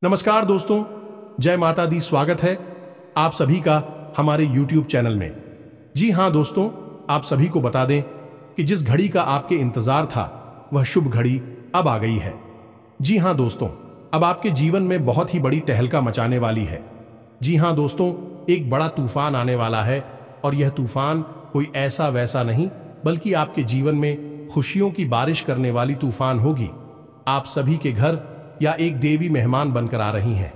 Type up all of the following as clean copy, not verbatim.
नमस्कार दोस्तों, जय माता दी। स्वागत है आप सभी का हमारे YouTube चैनल में। जी हाँ दोस्तों, आप सभी को बता दें कि जिस घड़ी का आपके इंतजार था वह शुभ घड़ी अब आ गई है। जी हाँ दोस्तों, अब आपके जीवन में बहुत ही बड़ी तहलका मचाने वाली है। जी हाँ दोस्तों, एक बड़ा तूफान आने वाला है और यह तूफान कोई ऐसा वैसा नहीं बल्कि आपके जीवन में खुशियों की बारिश करने वाली तूफान होगी। आप सभी के घर या एक देवी मेहमान बनकर आ रही हैं।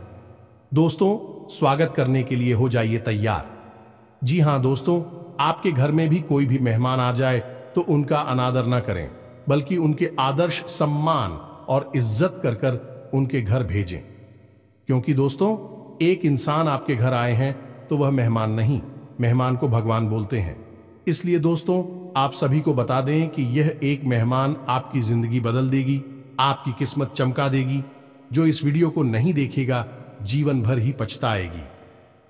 दोस्तों, स्वागत करने के लिए हो जाइए तैयार। जी हाँ दोस्तों, आपके घर में भी कोई भी मेहमान आ जाए तो उनका अनादर न करें, बल्कि उनके आदर्श सम्मान और इज्जत कर कर उनके घर भेजें। क्योंकि दोस्तों, एक इंसान आपके घर आए हैं तो वह मेहमान नहीं, मेहमान को भगवान बोलते हैं। इसलिए दोस्तों, आप सभी को बता दें कि यह एक मेहमान आपकी जिंदगी बदल देगी, आपकी किस्मत चमका देगी। जो इस वीडियो को नहीं देखेगा जीवन भर ही पछताएगी।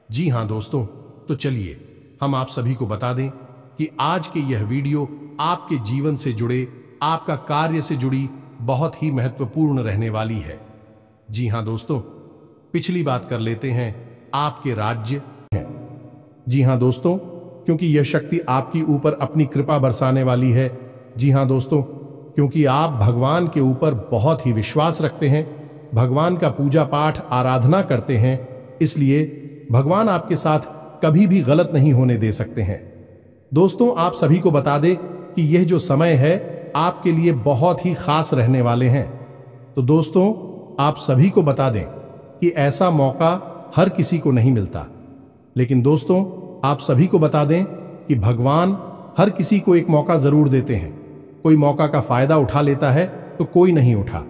जी हाँ दोस्तों, तो चलिए हम आप सभी को बता दें कि आज की यह वीडियो आपके जीवन से जुड़े, आपका कार्य से जुड़ी बहुत ही महत्वपूर्ण रहने वाली है। जी हाँ दोस्तों, पिछली बात कर लेते हैं आपके राज्य हैं। जी हाँ दोस्तों, क्योंकि यह शक्ति आपकी ऊपर अपनी कृपा बरसाने वाली है। जी हाँ दोस्तों, क्योंकि आप भगवान के ऊपर बहुत ही विश्वास रखते हैं, भगवान का पूजा पाठ आराधना करते हैं, इसलिए भगवान आपके साथ कभी भी गलत नहीं होने दे सकते हैं। दोस्तों, आप सभी को बता दें कि यह जो समय है आपके लिए बहुत ही खास रहने वाले हैं। तो दोस्तों, आप सभी को बता दें कि ऐसा मौका हर किसी को नहीं मिलता। लेकिन दोस्तों, आप सभी को बता दें कि भगवान हर किसी को एक मौका जरूर देते हैं। कोई मौका का फायदा उठा लेता है तो कोई नहीं उठा।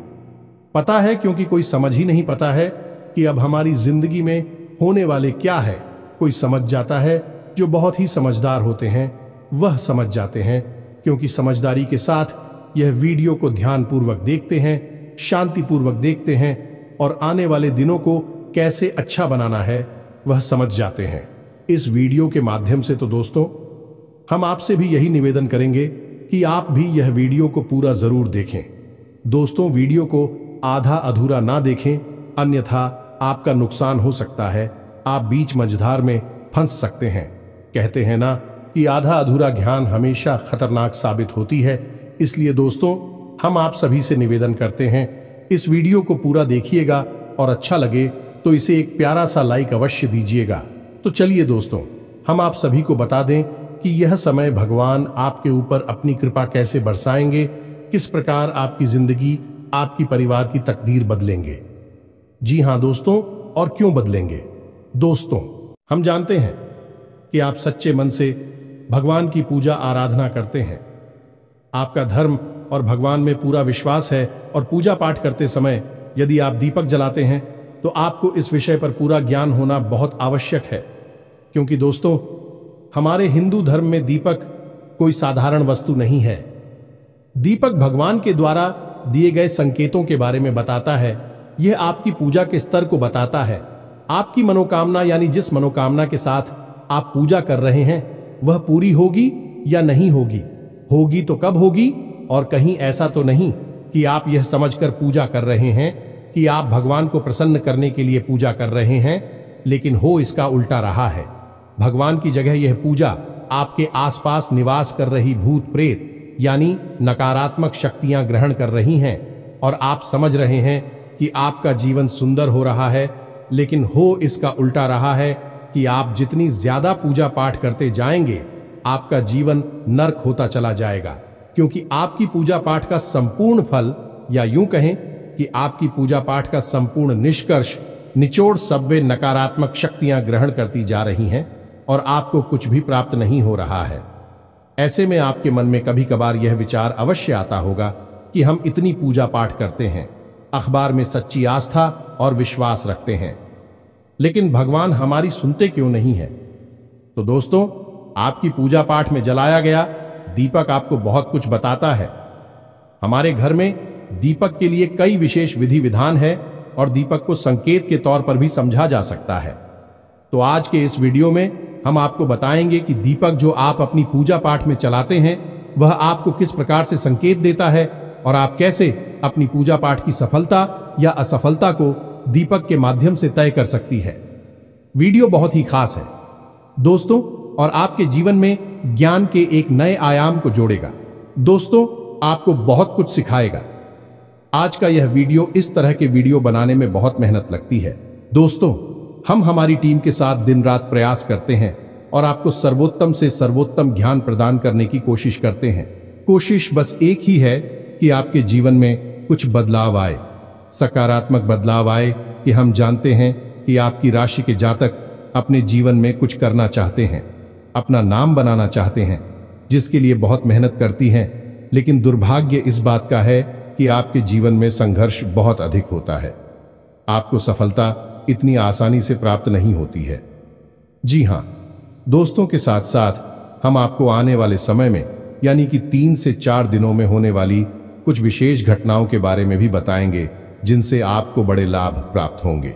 पता है, क्योंकि कोई समझ ही नहीं पता है कि अब हमारी जिंदगी में होने वाले क्या है। कोई समझ जाता है, जो बहुत ही समझदार होते हैं वह समझ जाते हैं, क्योंकि समझदारी के साथ यह वीडियो को ध्यानपूर्वक देखते हैं, शांतिपूर्वक देखते हैं और आने वाले दिनों को कैसे अच्छा बनाना है वह समझ जाते हैं। इस वीडियो के माध्यम से तो दोस्तों, हम आपसे भी यही निवेदन करेंगे कि आप भी यह वीडियो को पूरा जरूर देखें। दोस्तों, वीडियो को आधा अधूरा ना देखें, अन्यथा आपका नुकसान हो सकता है। आप बीच मझधार में फंस सकते हैं। कहते हैं ना कि आधा अधूरा ज्ञान हमेशा खतरनाक साबित होती है। इसलिए दोस्तों, हम आप सभी से निवेदन करते हैं, इस वीडियो को पूरा देखिएगा और अच्छा लगे तो इसे एक प्यारा सा लाइक अवश्य दीजिएगा। तो चलिए दोस्तों, हम आप सभी को बता दें कि यह समय भगवान आपके ऊपर अपनी कृपा कैसे बरसाएंगे, किस प्रकार आपकी जिंदगी, आपकी परिवार की तकदीर बदलेंगे। जी हाँ दोस्तों, और क्यों बदलेंगे। दोस्तों, हम जानते हैं कि आप सच्चे मन से भगवान की पूजा आराधना करते हैं। आपका धर्म और भगवान में पूरा विश्वास है और पूजा पाठ करते समय यदि आप दीपक जलाते हैं तो आपको इस विषय पर पूरा ज्ञान होना बहुत आवश्यक है। क्योंकि दोस्तों, हमारे हिंदू धर्म में दीपक कोई साधारण वस्तु नहीं है। दीपक भगवान के द्वारा दिए गए संकेतों के बारे में बताता है। यह आपकी पूजा के स्तर को बताता है। आपकी मनोकामना, यानी जिस मनोकामना के साथ आप पूजा कर रहे हैं वह पूरी होगी या नहीं होगी। होगी तो कब होगी, और कहीं ऐसा तो नहीं कि आप यह समझकर पूजा कर रहे हैं कि आप भगवान को प्रसन्न करने के लिए पूजा कर रहे हैं, लेकिन हो इसका उल्टा रहा है। भगवान की जगह यह पूजा आपके आसपास निवास कर रही भूत प्रेत यानी नकारात्मक शक्तियां ग्रहण कर रही हैं, और आप समझ रहे हैं कि आपका जीवन सुंदर हो रहा है, लेकिन हो इसका उल्टा रहा है कि आप जितनी ज्यादा पूजा पाठ करते जाएंगे आपका जीवन नरक होता चला जाएगा। क्योंकि आपकी पूजा पाठ का संपूर्ण फल, या यूं कहें कि आपकी पूजा पाठ का संपूर्ण निष्कर्ष, निचोड़ सब वे नकारात्मक शक्तियां ग्रहण करती जा रही हैं और आपको कुछ भी प्राप्त नहीं हो रहा है। ऐसे में आपके मन में कभी कभार यह विचार अवश्य आता होगा कि हम इतनी पूजा पाठ करते हैं, अखबार में सच्ची आस्था और विश्वास रखते हैं, लेकिन भगवान हमारी सुनते क्यों नहीं है। तो दोस्तों, आपकी पूजा पाठ में जलाया गया दीपक आपको बहुत कुछ बताता है। हमारे घर में दीपक के लिए कई विशेष विधि विधान है और दीपक को संकेत के तौर पर भी समझा जा सकता है। तो आज के इस वीडियो में हम आपको बताएंगे कि दीपक जो आप अपनी पूजा पाठ में चलाते हैं वह आपको किस प्रकार से संकेत देता है और आप कैसे अपनी पूजा पाठ की सफलता या असफलता को दीपक के माध्यम से तय कर सकती है। वीडियो बहुत ही खास है दोस्तों, और आपके जीवन में ज्ञान के एक नए आयाम को जोड़ेगा। दोस्तों, आपको बहुत कुछ सिखाएगा। आज का यह वीडियो, इस तरह के वीडियो बनाने में बहुत मेहनत लगती है दोस्तों। हम हमारी टीम के साथ दिन रात प्रयास करते हैं और आपको सर्वोत्तम से सर्वोत्तम ज्ञान प्रदान करने की कोशिश करते हैं। कोशिश बस एक ही है कि आपके जीवन में कुछ बदलाव आए, सकारात्मक बदलाव आए। कि हम जानते हैं कि आपकी राशि के जातक अपने जीवन में कुछ करना चाहते हैं, अपना नाम बनाना चाहते हैं, जिसके लिए बहुत मेहनत करती हैं। लेकिन दुर्भाग्य इस बात का है कि आपके जीवन में संघर्ष बहुत अधिक होता है। आपको सफलता इतनी आसानी से प्राप्त नहीं होती है। जी हाँ दोस्तों, के साथ साथ हम आपको आने वाले समय में यानी कि 3 से 4 दिनों में होने वाली कुछ विशेष घटनाओं के बारे में भी बताएंगे, जिनसे आपको बड़े लाभ प्राप्त होंगे।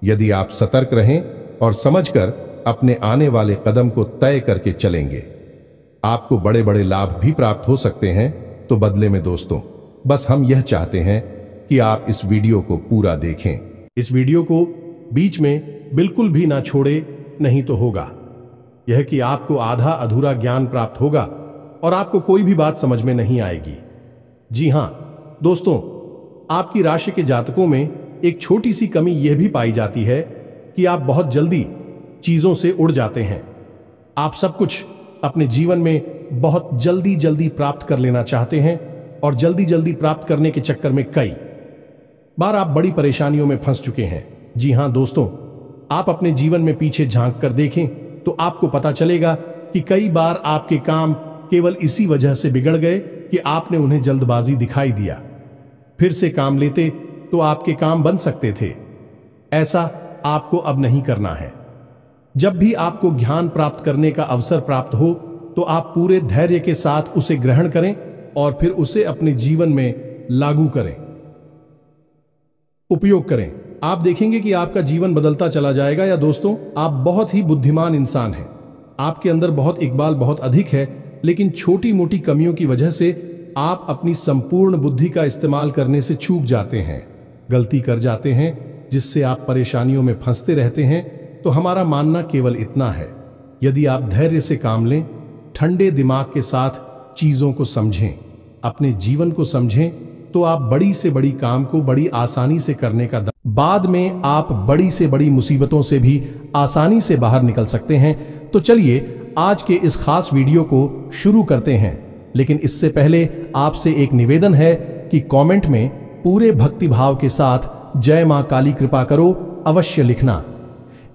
यदि आप सतर्क रहें और समझकर अपने आने वाले कदम को तय करके चलेंगे, आपको बड़े बड़े लाभ भी प्राप्त हो सकते हैं। तो बदले में दोस्तों, बस हम यह चाहते हैं कि आप इस वीडियो को पूरा देखें। इस वीडियो को बीच में बिल्कुल भी ना छोड़े, नहीं तो होगा यह कि आपको आधा अधूरा ज्ञान प्राप्त होगा और आपको कोई भी बात समझ में नहीं आएगी। जी हां दोस्तों, आपकी राशि के जातकों में एक छोटी सी कमी यह भी पाई जाती है कि आप बहुत जल्दी चीजों से उड़ जाते हैं। आप सब कुछ अपने जीवन में बहुत जल्दी जल्दी प्राप्त कर लेना चाहते हैं और जल्दी जल्दी प्राप्त करने के चक्कर में कई बार आप बड़ी परेशानियों में फंस चुके हैं। जी हां दोस्तों, आप अपने जीवन में पीछे झांक कर देखें तो आपको पता चलेगा कि कई बार आपके काम केवल इसी वजह से बिगड़ गए कि आपने उन्हें जल्दबाजी दिखाई दिया। फिर से काम लेते तो आपके काम बन सकते थे। ऐसा आपको अब नहीं करना है। जब भी आपको ज्ञान प्राप्त करने का अवसर प्राप्त हो तो आप पूरे धैर्य के साथ उसे ग्रहण करें और फिर उसे अपने जीवन में लागू करें, उपयोग करें। आप देखेंगे कि आपका जीवन बदलता चला जाएगा। या दोस्तों, आप बहुत ही बुद्धिमान इंसान हैं। आपके अंदर बहुत इकबाल बहुत अधिक है, लेकिन छोटी मोटी कमियों की वजह से आप अपनी संपूर्ण बुद्धि का इस्तेमाल करने से चूक जाते हैं, गलती कर जाते हैं, जिससे आप परेशानियों में फंसते रहते हैं। तो हमारा मानना केवल इतना है, यदि आप धैर्य से काम लें, ठंडे दिमाग के साथ चीजों को समझें, अपने जीवन को समझें, तो आप बड़ी से बड़ी काम को बड़ी आसानी से करने का बाद में आप बड़ी से बड़ी मुसीबतों से भी आसानी से बाहर निकल सकते हैं। तो चलिए आज के इस खास वीडियो को शुरू करते हैं। लेकिन इससे पहले आपसे एक निवेदन है कि कमेंट में पूरे भक्ति भाव के साथ जय मां काली कृपा करो अवश्य लिखना।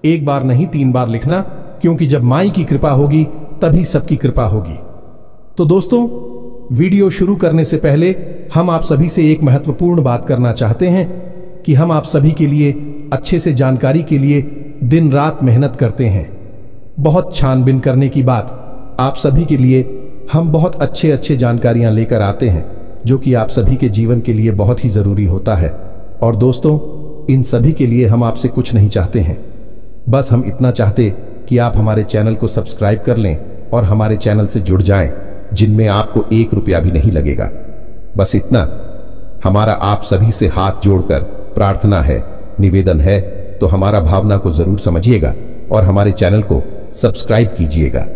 एक बार नहीं 3 बार लिखना, क्योंकि जब माई की कृपा होगी तभी सबकी कृपा होगी। तो दोस्तों, वीडियो शुरू करने से पहले हम आप सभी से एक महत्वपूर्ण बात करना चाहते हैं कि हम आप सभी के लिए अच्छे से जानकारी के लिए दिन रात मेहनत करते हैं। बहुत छानबीन करने की बात, आप सभी के लिए हम बहुत अच्छे जानकारियां लेकर आते हैं, जो कि आप सभी के जीवन के लिए बहुत ही जरूरी होता है। और दोस्तों, इन सभी के लिए हम आपसे कुछ नहीं चाहते हैं, बस हम इतना चाहते कि आप हमारे चैनल को सब्सक्राइब कर लें और हमारे चैनल से जुड़ जाएं, जिनमें आपको 1 रुपया भी नहीं लगेगा। बस इतना हमारा आप सभी से हाथ जोड़कर प्रार्थना है, निवेदन है। तो हमारा भावना को जरूर समझिएगा और हमारे चैनल को सब्सक्राइब कीजिएगा।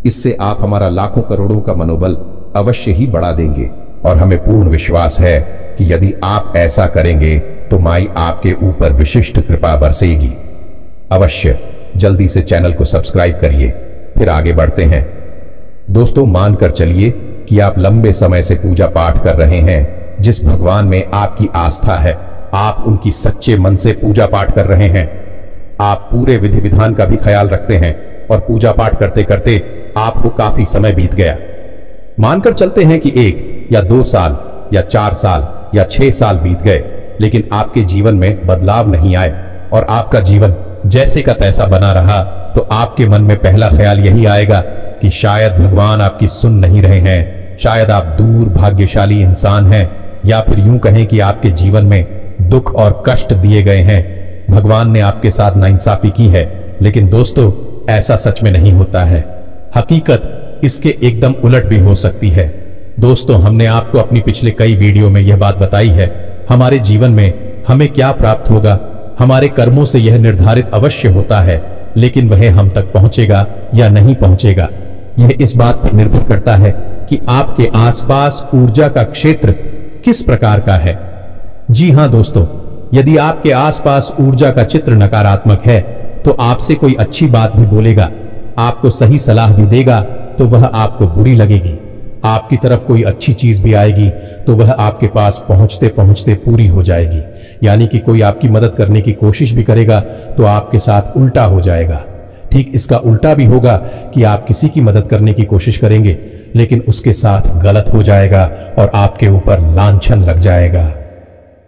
इससे आप हमारा लाखों करोड़ों का मनोबल अवश्य ही बढ़ा देंगे। और हमें पूर्ण विश्वास है कि यदि आप ऐसा करेंगे तो माई आपके ऊपर विशिष्ट कृपा बरसेगी। अवश्य जल्दी से चैनल को सब्सक्राइब करिए। फिर आगे बढ़ते हैं। दोस्तों, मानकर चलिए कि आप लंबे समय से पूजा पाठ कर रहे हैं। जिस भगवान में आपकी आस्था है, आप उनकी सच्चे मन से पूजा पाठ कर रहे हैं। आप पूरे विधि विधान का भी ख्याल रखते हैं और पूजा पाठ करते करते आपको काफी समय बीत गया। मानकर चलते हैं कि 1 या 2 साल या 4 साल या 6 साल बीत गए, लेकिन आपके जीवन में बदलाव नहीं आए और आपका जीवन जैसे का तैसा बना रहा, तो आपके मन में पहला ख्याल यही आएगा कि शायद भगवान आपकी सुन नहीं रहे हैं, शायद आप दूर भाग्यशाली इंसान हैं, या फिर यूं कहें कि आपके जीवन में दुख और कष्ट दिए गए हैं। भगवान ने आपके साथ नाइंसाफी की है। लेकिन दोस्तों, ऐसा सच में नहीं होता है। हकीकत इसके एकदम उलट भी हो सकती है। दोस्तों, हमने आपको अपनी पिछले कई वीडियो में यह बात बताई है, हमारे जीवन में हमें क्या प्राप्त होगा हमारे कर्मों से यह निर्धारित अवश्य होता है, लेकिन वह हम तक पहुंचेगा या नहीं पहुंचेगा, यह इस बात पर निर्भर करता है कि आपके आसपास ऊर्जा का क्षेत्र किस प्रकार का है। जी हां दोस्तों, यदि आपके आसपास ऊर्जा का चित्र नकारात्मक है तो आपसे कोई अच्छी बात भी बोलेगा, आपको सही सलाह भी देगा तो वह आपको बुरी लगेगी। आपकी तरफ कोई अच्छी चीज भी आएगी तो वह आपके पास पहुंचते पहुंचते पूरी हो जाएगी। यानी कि कोई आपकी मदद करने की कोशिश भी करेगा तो आपके साथ उल्टा हो जाएगा। ठीक इसका उल्टा भी होगा कि आप किसी की मदद करने की कोशिश करेंगे लेकिन उसके साथ गलत हो जाएगा और आपके ऊपर लांछन लग जाएगा।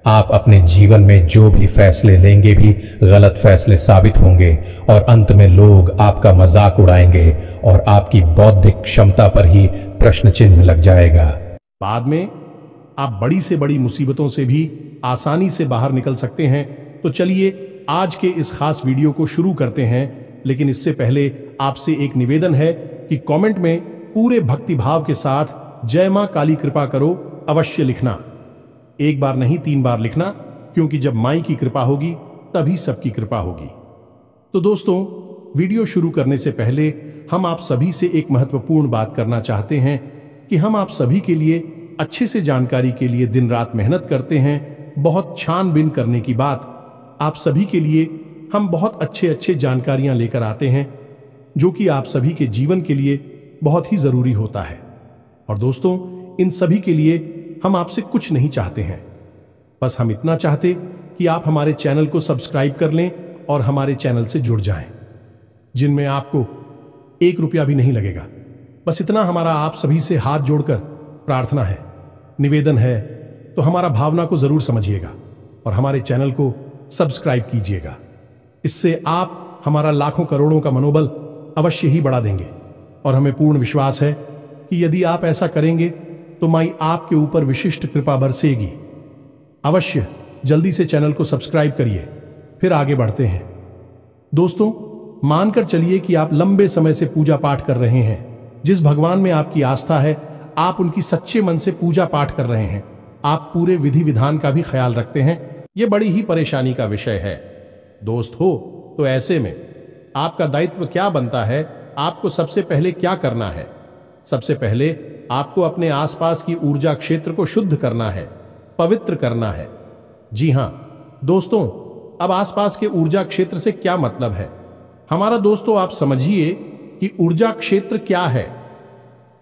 आप अपने जीवन में जो भी फैसले लेंगे भी गलत फैसले साबित होंगे और अंत में लोग आपका मजाक उड़ाएंगे और आपकी बौद्धिक क्षमता पर ही प्रश्न चिन्ह लग जाएगा। बाद में आप बड़ी से बड़ी मुसीबतों से भी आसानी से बाहर निकल सकते हैं। तो चलिए आज के इस खास वीडियो को शुरू करते हैं, लेकिन इससे पहले आपसे एक निवेदन है कि कमेंट में पूरे भक्तिभाव के साथ जय मां काली कृपा करो अवश्य लिखना। एक बार नहीं 3 बार लिखना, क्योंकि जब माई की कृपा होगी तभी सबकी कृपा होगी। तो दोस्तों, वीडियो शुरू करने से पहले हम आप सभी से एक महत्वपूर्ण बात करना चाहते हैं कि हम आप सभी के लिए अच्छे से जानकारी के लिए दिन रात मेहनत करते हैं। बहुत छानबीन करने की बात, आप सभी के लिए हम बहुत अच्छे जानकारियां लेकर आते हैं जो कि आप सभी के जीवन के लिए बहुत ही जरूरी होता है। और दोस्तों, इन सभी के लिए हम आपसे कुछ नहीं चाहते हैं, बस हम इतना चाहते कि आप हमारे चैनल को सब्सक्राइब कर लें और हमारे चैनल से जुड़ जाएं, जिनमें आपको 1 रुपया भी नहीं लगेगा। बस इतना हमारा आप सभी से हाथ जोड़कर प्रार्थना है, निवेदन है। तो हमारा भावना को जरूर समझिएगा और हमारे चैनल को सब्सक्राइब कीजिएगा। इससे आप हमारा लाखों करोड़ों का मनोबल अवश्य ही बढ़ा देंगे और हमें पूर्ण विश्वास है कि यदि आप ऐसा करेंगे तो माई आपके ऊपर विशिष्ट कृपा बरसेगी। अवश्य जल्दी से चैनल को सब्सक्राइब करिए, फिर आगे बढ़ते हैं। दोस्तों, मानकर चलिए कि आप लंबे समय से पूजा पाठ कर रहे हैं। जिस भगवान में आपकी आस्था है, आप उनकी सच्चे मन से पूजा पाठ कर रहे हैं। आप पूरे विधि विधान का भी ख्याल रखते हैं। यह बड़ी ही परेशानी का विषय है दोस्त हो। तो ऐसे में आपका दायित्व क्या बनता है? आपको सबसे पहले क्या करना है? सबसे पहले आपको अपने आसपास की ऊर्जा क्षेत्र को शुद्ध करना है, पवित्र करना है। जी हां दोस्तों, अब आसपास के ऊर्जा क्षेत्र से क्या मतलब है हमारा? दोस्तों, आप समझिए कि ऊर्जा क्षेत्र क्या है।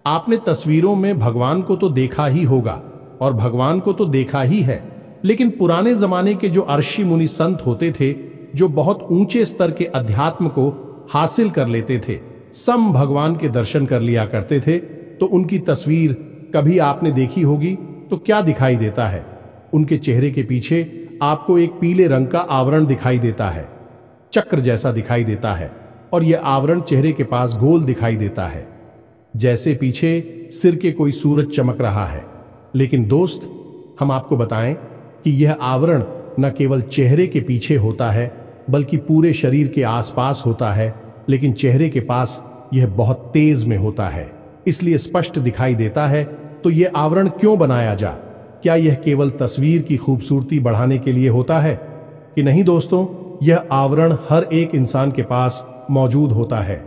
आपने तस्वीरों में भगवान को तो देखा ही होगा और भगवान को तो देखा ही है, लेकिन पुराने जमाने के जो ऋषि मुनि संत होते थे, जो बहुत ऊंचे स्तर के अध्यात्म को हासिल कर लेते थे, सम भगवान के दर्शन कर लिया करते थे, तो उनकी तस्वीर कभी आपने देखी होगी तो क्या दिखाई देता है? उनके चेहरे के पीछे आपको एक पीले रंग का आवरण दिखाई देता है, चक्र जैसा दिखाई देता है, और यह आवरण चेहरे के पास गोल दिखाई देता है, जैसे पीछे सिर के कोई सूरज चमक रहा है। लेकिन दोस्त, हम आपको बताएं कि यह आवरण न केवल चेहरे के पीछे होता है बल्कि पूरे शरीर के आसपास होता है, लेकिन चेहरे के पास यह बहुत तेज में होता है, इसलिए स्पष्ट दिखाई देता है। तो यह आवरण क्यों बनाया जा? क्या यह केवल तस्वीर की खूबसूरती बढ़ाने के लिए होता है कि नहीं? दोस्तों, यह आवरण हर एक इंसान के पास मौजूद होता है।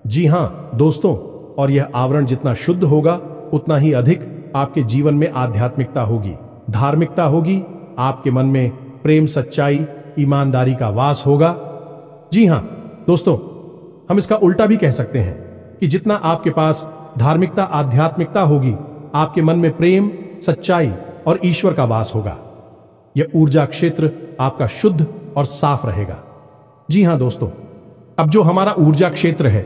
जी हां दोस्तों, और यह आवरण जितना शुद्ध होगा उतना ही अधिक आपके जीवन में आध्यात्मिकता होगी, धार्मिकता होगी, आपके मन में प्रेम, सच्चाई, ईमानदारी का वास होगा। जी हां दोस्तों, हम इसका उल्टा भी कह सकते हैं कि जितना आपके पास धार्मिकता, आध्यात्मिकता होगी, आपके मन में प्रेम, सच्चाई और ईश्वर का वास होगा। यह ऊर्जा क्षेत्र आपका शुद्ध और साफ रहेगा। जी हां दोस्तों, अब जो हमारा ऊर्जा क्षेत्र है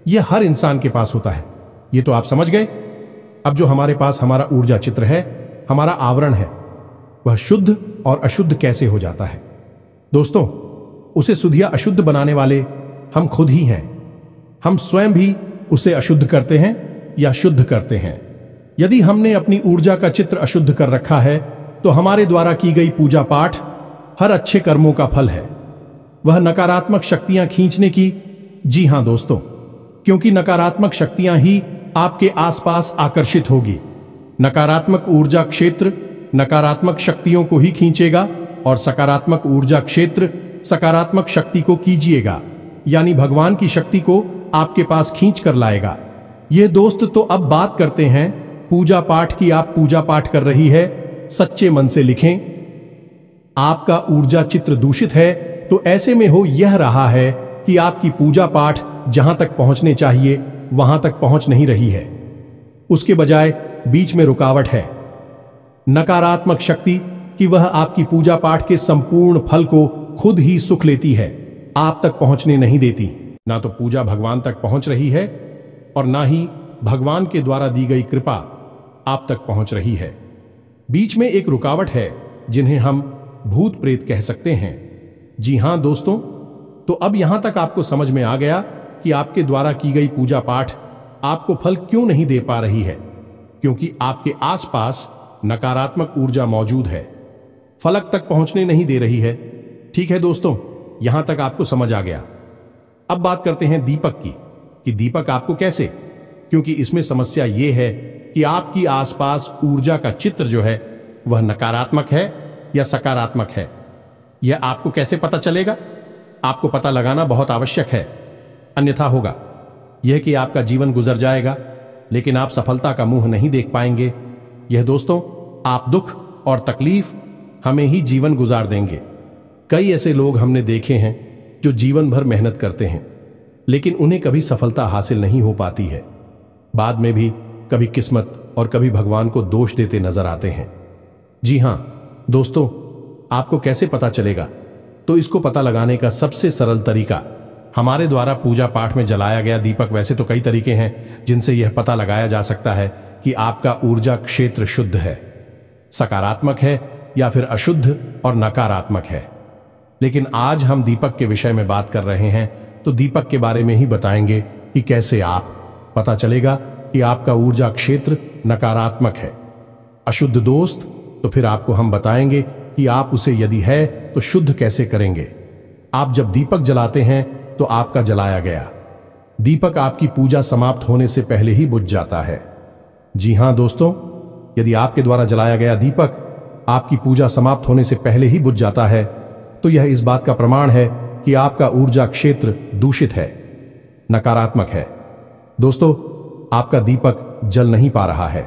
यह हर इंसान के पास होता है, ये तो आप समझ गए। अब जो हमारे पास हमारा ऊर्जा चित्र है, हमारा आवरण है, वह शुद्ध और अशुद्ध कैसे हो जाता है? दोस्तों, उसे शुद्ध या अशुद्ध बनाने वाले हम खुद ही हैं। हम स्वयं भी उसे अशुद्ध करते हैं या शुद्ध करते हैं। यदि हमने अपनी ऊर्जा का चित्र अशुद्ध कर रखा है तो हमारे द्वारा की गई पूजा पाठ हर अच्छे कर्मों का फल है, वह नकारात्मक शक्तियां खींचने की। जी हां दोस्तों, क्योंकि नकारात्मक शक्तियां ही आपके आसपास आकर्षित होगी। नकारात्मक ऊर्जा क्षेत्र नकारात्मक शक्तियों को ही खींचेगा और सकारात्मक ऊर्जा क्षेत्र सकारात्मक शक्ति को कीजिएगा, यानी भगवान की शक्ति को आपके पास खींच कर लाएगा। यह दोस्त तो अब बात करते हैं पूजा पाठ की। आप पूजा पाठ कर रही है, सच्चे मन से लिखें। आपका ऊर्जा चित्र दूषित है तो ऐसे में हो यह रहा है कि आपकी पूजा पाठ जहां तक पहुंचने चाहिए वहां तक पहुंच नहीं रही है, उसके बजाय बीच में रुकावट है। नकारात्मक शक्ति कि वह आपकी पूजा पाठ के संपूर्ण फल को खुद ही सुख लेती है, आप तक पहुंचने नहीं देती। ना तो पूजा भगवान तक पहुंच रही है और ना ही भगवान के द्वारा दी गई कृपा आप तक पहुंच रही है। बीच में एक रुकावट है जिन्हें हम भूत प्रेत कह सकते हैं। जी हां दोस्तों, तो अब यहां तक आपको समझ में आ गया कि आपके द्वारा की गई पूजा पाठ आपको फल क्यों नहीं दे पा रही है, क्योंकि आपके आसपास नकारात्मक ऊर्जा मौजूद है, फलक तक पहुंचने नहीं दे रही है। ठीक है दोस्तों, यहां तक आपको समझ आ गया। अब बात करते हैं दीपक की कि दीपक आपको कैसे, क्योंकि इसमें समस्या यह है कि आपकी आसपास ऊर्जा का चित्र जो है वह नकारात्मक है या सकारात्मक है। यह आपको कैसे पता चलेगा? आपको पता लगाना बहुत आवश्यक है, अन्यथा होगा यह कि आपका जीवन गुजर जाएगा लेकिन आप सफलता का मुंह नहीं देख पाएंगे। यह दोस्तों, आप दुख और तकलीफ हमें ही जीवन गुजार देंगे। कई ऐसे लोग हमने देखे हैं जो जीवन भर मेहनत करते हैं लेकिन उन्हें कभी सफलता हासिल नहीं हो पाती है। बाद में भी कभी किस्मत और कभी भगवान को दोष देते नजर आते हैं। जी हां दोस्तों, आपको कैसे पता चलेगा? तो इसको पता लगाने का सबसे सरल तरीका हमारे द्वारा पूजा पाठ में जलाया गया दीपक। वैसे तो कई तरीके हैं जिनसे यह पता लगाया जा सकता है कि आपका ऊर्जा क्षेत्र शुद्ध है, सकारात्मक है या फिर अशुद्ध और नकारात्मक है। लेकिन आज हम दीपक के विषय में बात कर रहे हैं तो दीपक के बारे में ही बताएंगे कि कैसे आप पता चलेगा कि आपका ऊर्जा क्षेत्र नकारात्मक है, अशुद्ध दोस्त। तो फिर आपको हम बताएंगे कि आप उसे यदि है तो शुद्ध कैसे करेंगे। आप जब दीपक जलाते हैं तो आपका जलाया गया दीपक आपकी पूजा समाप्त होने से पहले ही बुझ जाता है। जी हां दोस्तों, यदि आपके द्वारा जलाया गया दीपक आपकी पूजा समाप्त होने से पहले ही बुझ जाता है तो यह इस बात का प्रमाण है कि आपका ऊर्जा क्षेत्र दूषित है, नकारात्मक है। दोस्तों, आपका दीपक जल नहीं पा रहा है।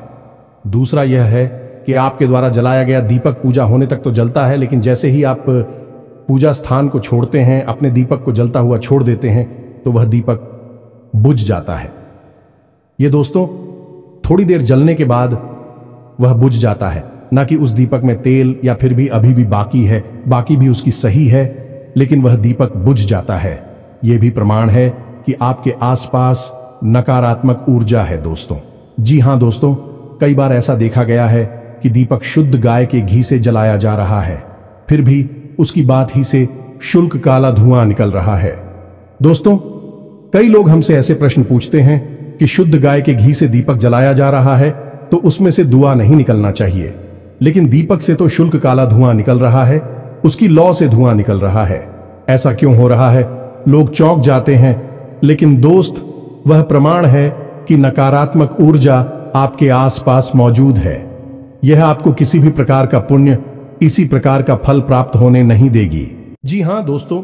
दूसरा यह है कि आपके द्वारा जलाया गया दीपक पूजा होने तक तो जलता है, लेकिन जैसे ही आप पूजा स्थान को छोड़ते हैं, अपने दीपक को जलता हुआ छोड़ देते हैं, तो वह दीपक बुझ जाता है। यह दोस्तों, थोड़ी देर जलने के बाद वह बुझ जाता है, ना कि उस दीपक में तेल या फिर भी अभी भी बाकी है, बाकी भी उसकी सही है, लेकिन वह दीपक बुझ जाता है। यह भी प्रमाण है कि आपके आसपास नकारात्मक ऊर्जा है दोस्तों। जी हां दोस्तों, कई बार ऐसा देखा गया है कि दीपक शुद्ध गाय के घी से जलाया जा रहा है, फिर भी उसकी बात ही से शुल्क काला धुआं निकल रहा है। दोस्तों, कई लोग हमसे ऐसे प्रश्न पूछते हैं कि शुद्ध गाय के घी से दीपक जलाया जा रहा है तो उसमें से धुआं नहीं निकलना चाहिए, लेकिन दीपक से तो शुल्क काला धुआं निकल रहा है, उसकी लौ से धुआं निकल रहा है। ऐसा क्यों हो रहा है? लोग चौंक जाते हैं, लेकिन दोस्त, वह प्रमाण है कि नकारात्मक ऊर्जा आपके आसपास मौजूद है। यह आपको किसी भी प्रकार का पुण्य, इसी प्रकार का फल प्राप्त होने नहीं देगी। जी हां दोस्तों,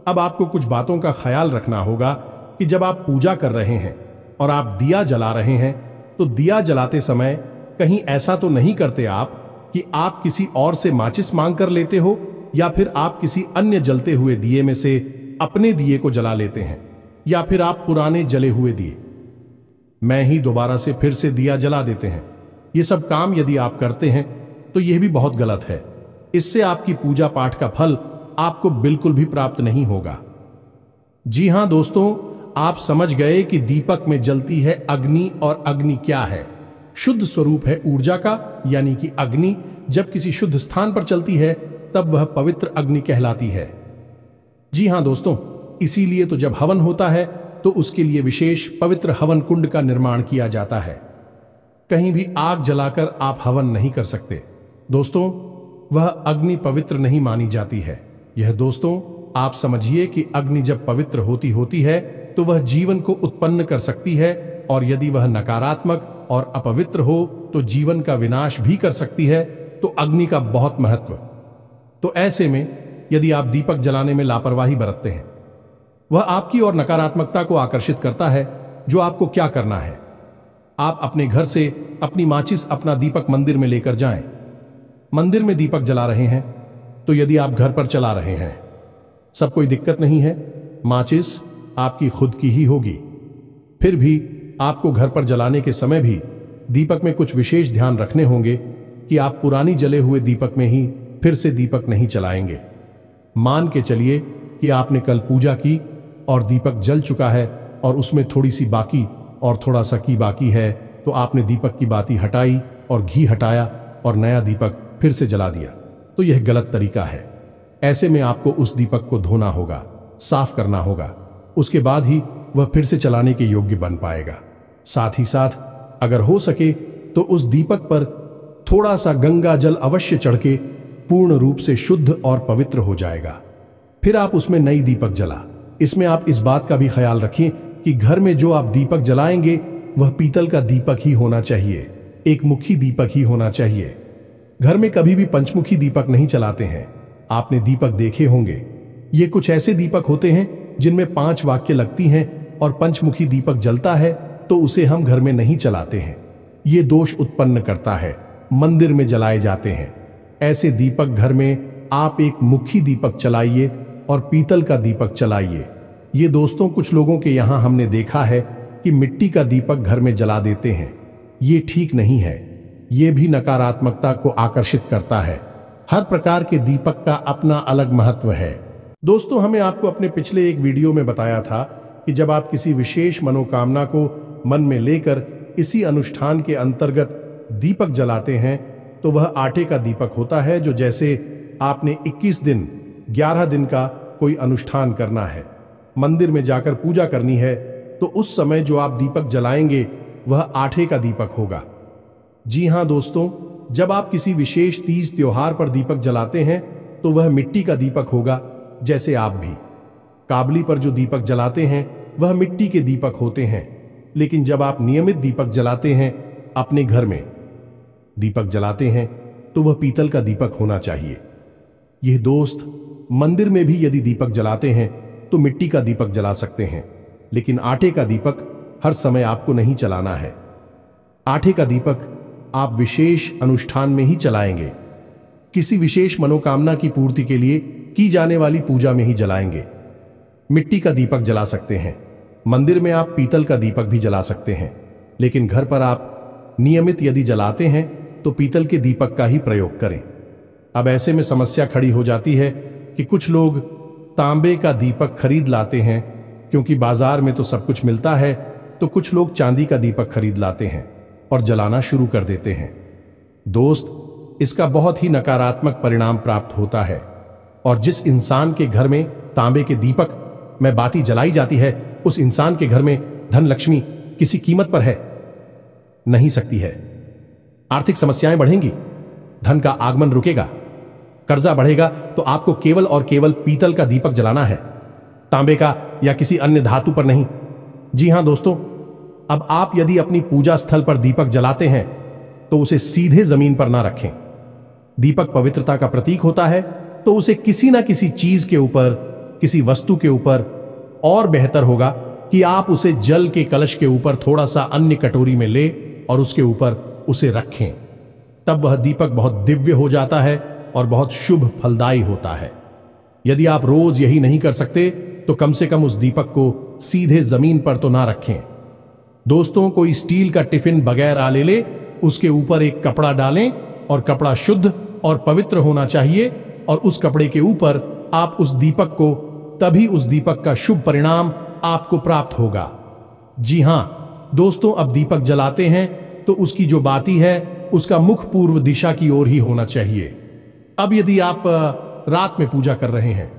अब आपको कुछ बातों का ख्याल रखना होगा कि जब आप पूजा कर रहे हैं और आप दिया जला रहे हैं तो दिया जलाते समय कहीं ऐसा तो नहीं करते आप कि आप किसी और से माचिस मांग कर लेते हो या फिर आप किसी अन्य जलते हुए दिए में से अपने दिए को जला लेते हैं, या फिर आप पुराने जले हुए दिए मैं ही दोबारा से फिर से दिया जला देते हैं। ये सब काम यदि आप करते हैं तो यह भी बहुत गलत है। इससे आपकी पूजा पाठ का फल आपको बिल्कुल भी प्राप्त नहीं होगा। जी हां दोस्तों, आप समझ गए कि दीपक में जलती है अग्नि, और अग्नि क्या है? शुद्ध स्वरूप है ऊर्जा का, यानी कि अग्नि जब किसी शुद्ध स्थान पर चलती है तब वह पवित्र अग्नि कहलाती है। जी हां दोस्तों, इसीलिए तो जब हवन होता है तो उसके लिए विशेष पवित्र हवन कुंड का निर्माण किया जाता है। कहीं भी आग जलाकर आप हवन नहीं कर सकते दोस्तों, वह अग्नि पवित्र नहीं मानी जाती है। यह दोस्तों, आप समझिए कि अग्नि जब पवित्र होती है तो वह जीवन को उत्पन्न कर सकती है, और यदि वह नकारात्मक और अपवित्र हो तो जीवन का विनाश भी कर सकती है। तो अग्नि का बहुत महत्व। तो ऐसे में यदि आप दीपक जलाने में लापरवाही बरतते हैं, वह आपकी ओर नकारात्मकता को आकर्षित करता है। जो आपको क्या करना है, आप अपने घर से अपनी माचिस, अपना दीपक मंदिर में लेकर जाएं। मंदिर में दीपक जला रहे हैं तो यदि आप घर पर चला रहे हैं, सब कोई दिक्कत नहीं है, माचिस आपकी खुद की ही होगी। फिर भी आपको घर पर जलाने के समय भी दीपक में कुछ विशेष ध्यान रखने होंगे कि आप पुरानी जले हुए दीपक में ही फिर से दीपक नहीं चलाएंगे। मान के चलिए कि आपने कल पूजा की और दीपक जल चुका है और उसमें थोड़ी सी बाकी और थोड़ा सा की बाकी है, तो आपने दीपक की बाती हटाई और घी हटाया और नया दीपक फिर से जला दिया, तो यह गलत तरीका है। ऐसे में आपको उस दीपक को धोना होगा, साफ करना होगा, उसके बाद ही वह फिर से चलाने के योग्य बन पाएगा। साथ ही साथ अगर हो सके तो उस दीपक पर थोड़ा सा गंगा जल अवश्य चढ़ के पूर्ण रूप से शुद्ध और पवित्र हो जाएगा। फिर आप उसमें नई दीपक जला। इसमें आप इस बात का भी ख्याल रखें कि घर में जो आप दीपक जलाएंगे वह पीतल का दीपक ही होना चाहिए, एक मुखी दीपक ही होना चाहिए। घर में कभी भी पंचमुखी दीपक नहीं चलाते हैं। आपने दीपक देखे होंगे, ये कुछ ऐसे दीपक होते हैं जिनमें 5 वाक्य लगती हैं और पंचमुखी दीपक जलता है तो उसे हम घर में नहीं चलाते हैं। ये दोष उत्पन्न करता है, मंदिर में जलाए जाते हैं। ऐसे दीपक घर में आप एक मुखी दीपक चलाइए और पीतल का दीपक चलाइए। ये दोस्तों कुछ लोगों के यहाँ हमने देखा है कि मिट्टी का दीपक घर में जला देते हैं। ये ठीक नहीं है, ये भी नकारात्मकता को आकर्षित करता है। हर प्रकार के दीपक का अपना अलग महत्व है। दोस्तों, हमें आपको अपने पिछले एक वीडियो में बताया था कि जब आप किसी विशेष मनोकामना को मन में लेकर इसी अनुष्ठान के अंतर्गत दीपक जलाते हैं तो वह आटे का दीपक होता है। जो जैसे आपने 21 दिन 11 दिन का कोई अनुष्ठान करना है, मंदिर में जाकर पूजा करनी है, तो उस समय जो आप दीपक जलाएंगे वह आटे का दीपक होगा। जी हाँ दोस्तों, जब आप किसी विशेष तीज त्योहार पर दीपक जलाते हैं तो वह मिट्टी का दीपक होगा। जैसे आप भी काबली पर जो दीपक जलाते हैं वह मिट्टी के दीपक होते हैं। लेकिन जब आप नियमित दीपक जलाते हैं, अपने घर में दीपक जलाते हैं, तो वह पीतल का दीपक होना चाहिए। यह दोस्त, मंदिर में भी यदि दीपक जलाते हैं तो मिट्टी का दीपक जला सकते हैं, लेकिन आटे का दीपक हर समय आपको नहीं चलाना है। आटे का दीपक आप विशेष अनुष्ठान में ही चलाएंगे, किसी विशेष मनोकामना की पूर्ति के लिए की जाने वाली पूजा में ही जलाएंगे। मिट्टी का दीपक जला सकते हैं, मंदिर में आप पीतल का दीपक भी जला सकते हैं, लेकिन घर पर आप नियमित यदि जलाते हैं तो पीतल के दीपक का ही प्रयोग करें। अब ऐसे में समस्या खड़ी हो जाती है कि कुछ लोग तांबे का दीपक खरीद लाते हैं, क्योंकि बाजार में तो सब कुछ मिलता है, तो कुछ लोग चांदी का दीपक खरीद लाते हैं और जलाना शुरू कर देते हैं। दोस्त, इसका बहुत ही नकारात्मक परिणाम प्राप्त होता है। और जिस इंसान के घर में तांबे के दीपक में बाती जलाई जाती है, उस इंसान के घर में धन लक्ष्मी किसी कीमत पर है नहीं सकती है। आर्थिक समस्याएं बढ़ेंगी, धन का आगमन रुकेगा, कर्जा बढ़ेगा। तो आपको केवल और केवल पीतल का दीपक जलाना है, तांबे का या किसी अन्य धातु पर नहीं। जी हां दोस्तों, अब आप यदि अपनी पूजा स्थल पर दीपक जलाते हैं तो उसे सीधे जमीन पर ना रखें। दीपक पवित्रता का प्रतीक होता है, तो उसे किसी ना किसी चीज के ऊपर, किसी वस्तु के ऊपर, और बेहतर होगा कि आप उसे जल के कलश के ऊपर थोड़ा सा अन्य कटोरी में ले और उसके ऊपर उसे रखें। तब वह दीपक बहुत दिव्य हो जाता है और बहुत शुभ फलदायी होता है। यदि आप रोज यही नहीं कर सकते तो कम से कम उस दीपक को सीधे जमीन पर तो ना रखें। दोस्तों, कोई स्टील का टिफिन बगैर आले ले, उसके ऊपर एक कपड़ा डालें और कपड़ा शुद्ध और पवित्र होना चाहिए, और उस कपड़े के ऊपर आप उस दीपक को, तभी उस दीपक का शुभ परिणाम आपको प्राप्त होगा। जी हां दोस्तों, अब दीपक जलाते हैं तो उसकी जो बाती है उसका मुख पूर्व दिशा की ओर ही होना चाहिए। अब यदि आप रात में पूजा कर रहे हैं,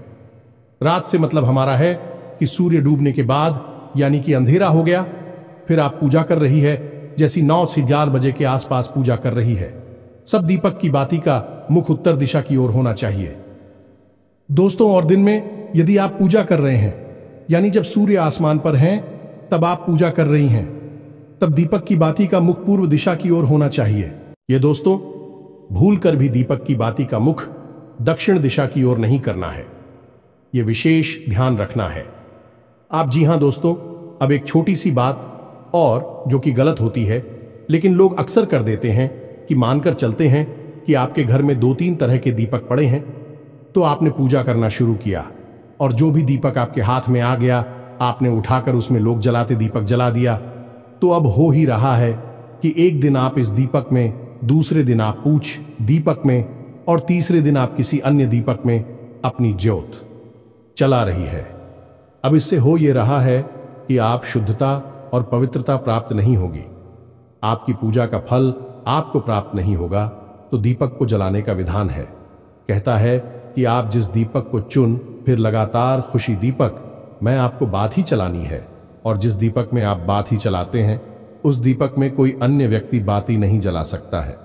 रात से मतलब हमारा है कि सूर्य डूबने के बाद, यानी कि अंधेरा हो गया, फिर आप पूजा कर रही है, जैसी 9 से 11 बजे के आसपास पूजा कर रही है, सब दीपक की बाती का मुख उत्तर दिशा की ओर होना चाहिए। दोस्तों, और दिन में यदि आप पूजा कर रहे हैं, यानी जब सूर्य आसमान पर हैं, तब आप पूजा कर रही हैं, तब दीपक की बाती का मुख पूर्व दिशा की ओर होना चाहिए। ये दोस्तों, भूल कर भी दीपक की बाती का मुख दक्षिण दिशा की ओर नहीं करना है। यह विशेष ध्यान रखना है। आप जी हां दोस्तों, अब एक छोटी सी बात और जो कि गलत होती है, लेकिन लोग अक्सर कर देते हैं कि मानकर चलते हैं कि आपके घर में 2-3 तरह के दीपक पड़े हैं, तो आपने पूजा करना शुरू किया और जो भी दीपक आपके हाथ में आ गया आपने उठाकर उसमें लोग जलाते दीपक जला दिया। तो अब हो ही रहा है कि एक दिन आप इस दीपक में, दूसरे दिन आप पूछ दीपक में और तीसरे दिन आप किसी अन्य दीपक में अपनी ज्योत चला रही है। अब इससे हो ये रहा है कि आप शुद्धता और पवित्रता प्राप्त नहीं होगी, आपकी पूजा का फल आपको प्राप्त नहीं होगा। तो दीपक को जलाने का विधान है, कहता है कि आप जिस दीपक को चुन, फिर लगातार खुशी दीपक मैं आपको बात ही चलानी है, और जिस दीपक में आप बात ही चलाते हैं उस दीपक में कोई अन्य व्यक्ति बाती नहीं जला सकता है।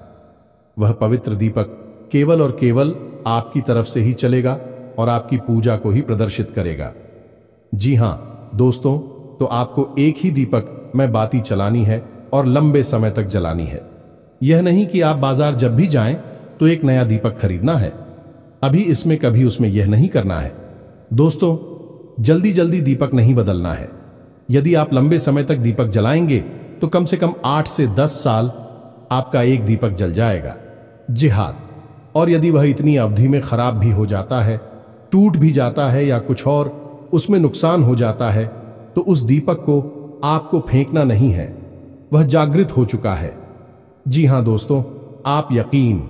वह पवित्र दीपक केवल और केवल आपकी तरफ से ही चलेगा और आपकी पूजा को ही प्रदर्शित करेगा। जी हां दोस्तों, तो आपको एक ही दीपक में बाती चलानी है और लंबे समय तक जलानी है। यह नहीं कि आप बाजार जब भी जाएं तो एक नया दीपक खरीदना है, अभी इसमें कभी उसमें यह नहीं करना है। दोस्तों, जल्दी जल्दी दीपक नहीं बदलना है। यदि आप लंबे समय तक दीपक जलाएंगे तो कम से कम 8 से 10 साल आपका एक दीपक जल जाएगा। जी हां, और यदि वह इतनी अवधि में खराब भी हो जाता है, टूट भी जाता है या कुछ और उसमें नुकसान हो जाता है, तो उस दीपक को आपको फेंकना नहीं है, वह जागृत हो चुका है। जी हां दोस्तों, आप यकीन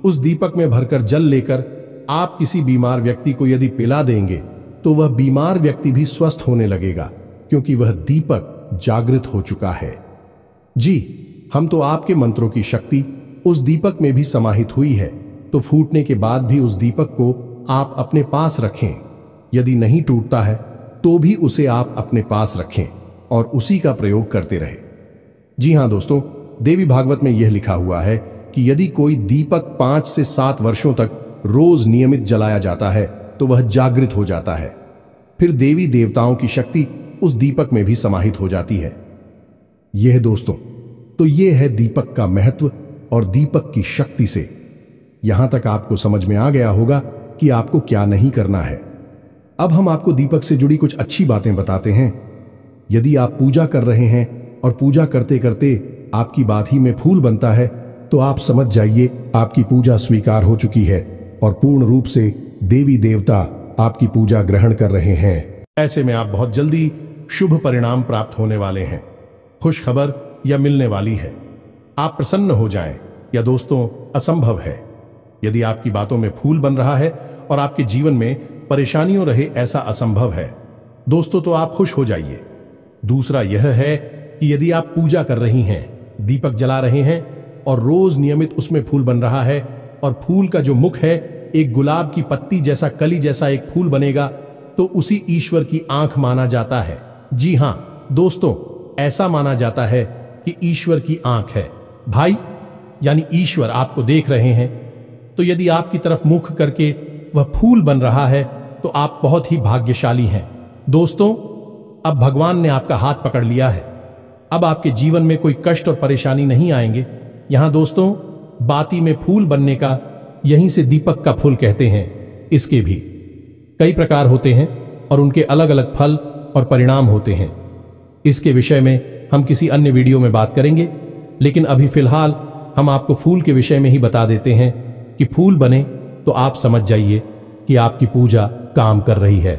उस दीपक में भरकर जल लेकर आप किसी बीमार व्यक्ति को यदि पिला देंगे तो वह बीमार व्यक्ति भी स्वस्थ होने लगेगा, क्योंकि वह दीपक जागृत हो चुका है। जी, हम तो आपके मंत्रों की शक्ति उस दीपक में भी समाहित हुई है, तो फूटने के बाद भी उस दीपक को आप अपने पास रखें। यदि नहीं टूटता है तो भी उसे आप अपने पास रखें और उसी का प्रयोग करते रहें। जी हां दोस्तों, देवी भागवत में यह लिखा हुआ है कि यदि कोई दीपक 5 से 7 वर्षों तक रोज नियमित जलाया जाता है तो वह जागृत हो जाता है, फिर देवी देवताओं की शक्ति उस दीपक में भी समाहित हो जाती है। यह दोस्तों, तो यह है दीपक का महत्व और दीपक की शक्ति से। यहां तक आपको समझ में आ गया होगा कि आपको क्या नहीं करना है। अब हम आपको दीपक से जुड़ी कुछ अच्छी बातें बताते हैं। यदि आप पूजा कर रहे हैं और पूजा करते करते आपकी बात ही में फूल बनता है, तो आप समझ जाइए आपकी पूजा स्वीकार हो चुकी है और पूर्ण रूप से देवी देवता आपकी पूजा ग्रहण कर रहे हैं। ऐसे में आप बहुत जल्दी शुभ परिणाम प्राप्त होने वाले हैं। खुश खबर या मिलने वाली है। आप प्रसन्न हो जाएं या दोस्तों असंभव है। यदि आपकी बातों में फूल बन रहा है और आपके जीवन में परेशानियों रहे, ऐसा असंभव है दोस्तों, तो आप खुश हो जाइए। दूसरा यह है कि यदि आप पूजा कर रही हैं, दीपक जला रहे हैं और रोज नियमित उसमें फूल बन रहा है और फूल का जो मुख है एक गुलाब की पत्ती जैसा, कली जैसा एक फूल बनेगा, तो उसी ईश्वर की आंख माना जाता है। जी हां दोस्तों, ऐसा माना जाता है कि ईश्वर की आंख है। भाई यानी ईश्वर आपको देख रहे हैं, तो यदि आपकी तरफ मुख करके वह फूल बन रहा है तो आप बहुत ही भाग्यशाली हैं। दोस्तों, अब भगवान ने आपका हाथ पकड़ लिया है। अब आपके जीवन में कोई कष्ट और परेशानी नहीं आएंगे। यहां दोस्तों, बाती में फूल बनने का, यहीं से दीपक का फूल कहते हैं। इसके भी कई प्रकार होते हैं और उनके अलग अलग फल और परिणाम होते हैं। इसके विषय में हम किसी अन्य वीडियो में बात करेंगे, लेकिन अभी फिलहाल हम आपको फूल के विषय में ही बता देते हैं कि फूल बने तो आप समझ जाइए कि आपकी पूजा काम कर रही है,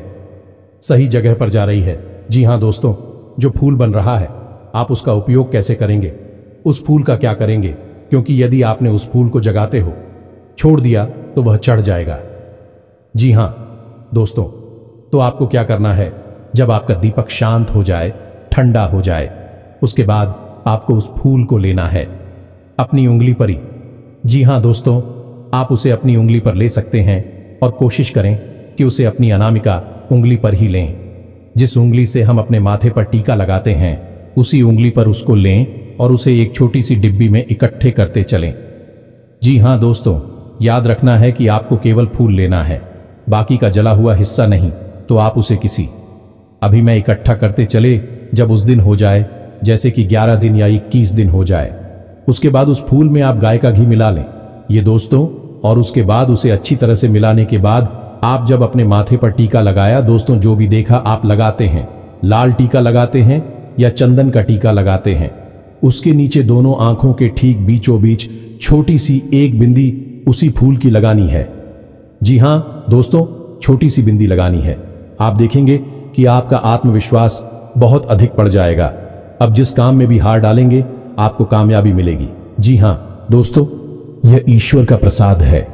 सही जगह पर जा रही है। जी हां दोस्तों, जो फूल बन रहा है आप उसका उपयोग कैसे करेंगे, उस फूल का क्या करेंगे, क्योंकि यदि आपने उस फूल को जगाते हो छोड़ दिया तो वह चढ़ जाएगा। जी हां दोस्तों, तो आपको क्या करना है, जब आपका दीपक शांत हो जाए, ठंडा हो जाए, उसके बाद आपको उस फूल को लेना है अपनी उंगली पर ही। जी हां दोस्तों, आप उसे अपनी उंगली पर ले सकते हैं और कोशिश करें कि उसे अपनी अनामिका उंगली पर ही लें। जिस उंगली से हम अपने माथे पर टीका लगाते हैं उसी उंगली पर उसको लें और उसे एक छोटी सी डिब्बी में इकट्ठे करते चलें। जी हां दोस्तों, याद रखना है कि आपको केवल फूल लेना है, बाकी का जला हुआ हिस्सा नहीं। तो आप उसे किसी अभी मैं इकट्ठा करते चले, जब उस दिन हो जाए, जैसे कि 11 दिन या 21 दिन हो जाए, उसके बाद उस फूल में आप गाय का घी मिला लें। ये दोस्तों और उसके बाद उसे अच्छी तरह से मिलाने के बाद आप जब अपने माथे पर टीका लगाया, दोस्तों जो भी देखा आप लगाते हैं, लाल टीका लगाते हैं या चंदन का टीका लगाते हैं, उसके नीचे दोनों आंखों के ठीक बीचों बीच छोटी सी एक बिंदी उसी फूल की लगानी है। जी हां दोस्तों, छोटी सी बिंदी लगानी है। आप देखेंगे कि आपका आत्मविश्वास बहुत अधिक बढ़ जाएगा। अब जिस काम में भी हार डालेंगे आपको कामयाबी मिलेगी। जी हां दोस्तों, यह ईश्वर का प्रसाद है,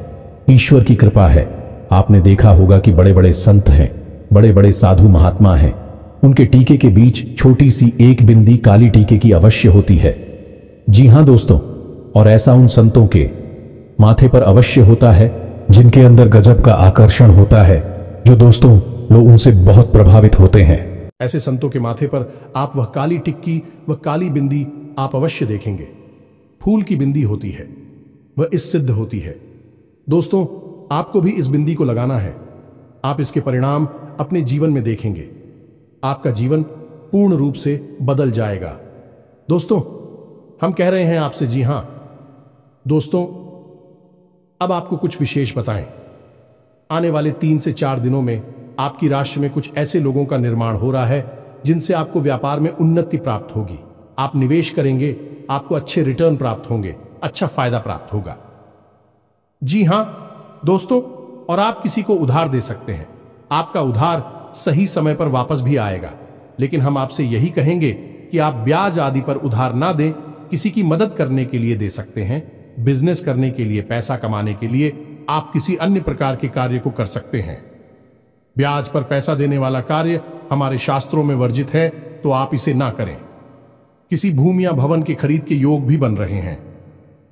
ईश्वर की कृपा है। आपने देखा होगा कि बड़े बड़े संत हैं, बड़े बड़े साधु महात्मा हैं, उनके टीके के बीच छोटी सी एक बिंदी काली टीके की अवश्य होती है। जी हां दोस्तों, और ऐसा उन संतों के माथे पर अवश्य होता है जिनके अंदर गजब का आकर्षण होता है, जो दोस्तों लोग उनसे बहुत प्रभावित होते हैं। ऐसे संतों के माथे पर आप वह काली टिक्की, वह काली बिंदी आप अवश्य देखेंगे। फूल की बिंदी होती है, वह इस सिद्ध होती है। दोस्तों आपको भी इस बिंदी को लगाना है। आप इसके परिणाम अपने जीवन में देखेंगे, आपका जीवन पूर्ण रूप से बदल जाएगा। दोस्तों हम कह रहे हैं आपसे, जी हां दोस्तों, अब आपको कुछ विशेष बताएं। आने वाले 3 से 4 दिनों में आपकी राशि में कुछ ऐसे लोगों का निर्माण हो रहा है जिनसे आपको व्यापार में उन्नति प्राप्त होगी। आप निवेश करेंगे, आपको अच्छे रिटर्न प्राप्त होंगे, अच्छा फायदा प्राप्त होगा। जी हां दोस्तों, और आप किसी को उधार दे सकते हैं। आपका उधार सही समय पर वापस भी आएगा, लेकिन हम आपसे यही कहेंगे कि आप ब्याज आदि पर उधार ना दें। किसी की मदद करने के लिए दे सकते हैं, बिजनेस करने के लिए, पैसा कमाने के लिए आप किसी अन्य प्रकार के कार्य को कर सकते हैं। ब्याज पर पैसा देने वाला कार्य हमारे शास्त्रों में वर्जित है, तो आप इसे ना करें। किसी भूमि या भवन के खरीद के योग भी बन रहे हैं।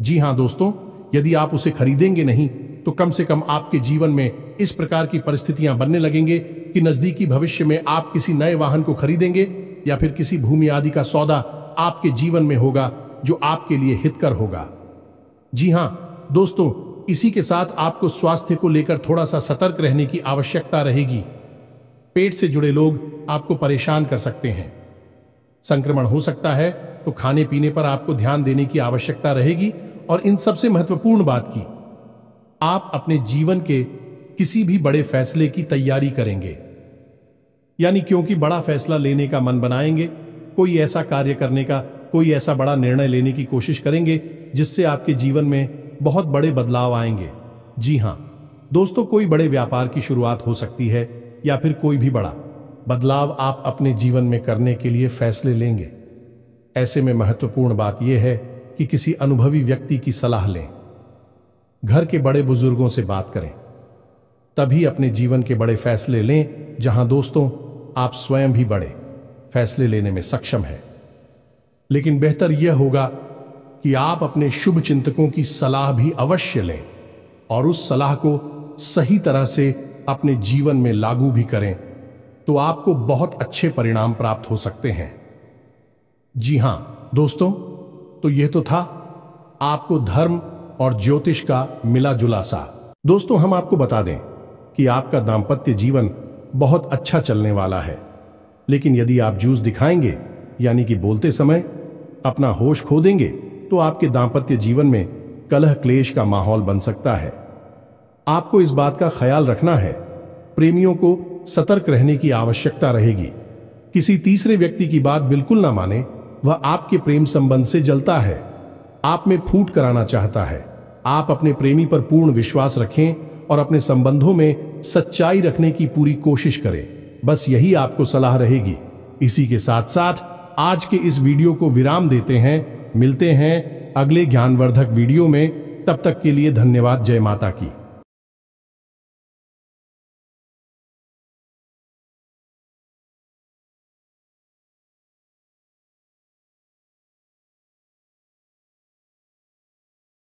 जी हां दोस्तों, यदि आप उसे खरीदेंगे नहीं तो कम से कम आपके जीवन में इस प्रकार की परिस्थितियां बनने लगेंगे कि नजदीकी भविष्य में आप किसी नए वाहन को खरीदेंगे या फिर किसी भूमि आदि का सौदा आपके जीवन में होगा जो आपके लिए हितकर होगा। जी हां दोस्तों, इसी के साथ आपको स्वास्थ्य को लेकर थोड़ा सा सतर्क रहने की आवश्यकता रहेगी। पेट से जुड़े लोग आपको परेशान कर सकते हैं, संक्रमण हो सकता है, तो खाने पीने पर आपको ध्यान देने की आवश्यकता रहेगी। और इन सबसे महत्वपूर्ण बात की, आप अपने जीवन के किसी भी बड़े फैसले की तैयारी करेंगे, यानी क्योंकि बड़ा फैसला लेने का मन बनाएंगे, कोई ऐसा कार्य करने का, कोई ऐसा बड़ा निर्णय लेने की कोशिश करेंगे जिससे आपके जीवन में बहुत बड़े बदलाव आएंगे। जी हां दोस्तों, कोई बड़े व्यापार की शुरुआत हो सकती है या फिर कोई भी बड़ा बदलाव आप अपने जीवन में करने के लिए फैसले लेंगे। ऐसे में महत्वपूर्ण बात यह है कि किसी अनुभवी व्यक्ति की सलाह लें, घर के बड़े बुजुर्गों से बात करें, तभी अपने जीवन के बड़े फैसले लें, जहां दोस्तों आप स्वयं भी बड़े फैसले लेने में सक्षम हैं। लेकिन बेहतर यह होगा कि आप अपने शुभ चिंतकों की सलाह भी अवश्य लें और उस सलाह को सही तरह से अपने जीवन में लागू भी करें, तो आपको बहुत अच्छे परिणाम प्राप्त हो सकते हैं। जी हां दोस्तों, तो यह तो था आपको धर्म और ज्योतिष का मिला जुला सा। दोस्तों हम आपको बता दें कि आपका दांपत्य जीवन बहुत अच्छा चलने वाला है, लेकिन यदि आप जूझ दिखाएंगे, यानी कि बोलते समय अपना होश खो देंगे, तो आपके दांपत्य जीवन में कलह क्लेश का माहौल बन सकता है। आपको इस बात का ख्याल रखना है, प्रेमियों को सतर्क रहने की आवश्यकता रहेगी। किसी तीसरे व्यक्ति की बात बिल्कुल ना माने, वह आपके प्रेम संबंध से जलता है, आप में फूट कराना चाहता है। आप अपने प्रेमी पर पूर्ण विश्वास रखें और अपने संबंधों में सच्चाई रखने की पूरी कोशिश करें। बस यही आपको सलाह रहेगी। इसी के साथ साथ आज के इस वीडियो को विराम देते हैं। मिलते हैं अगले ज्ञानवर्धक वीडियो में, तब तक के लिए धन्यवाद। जय माता की।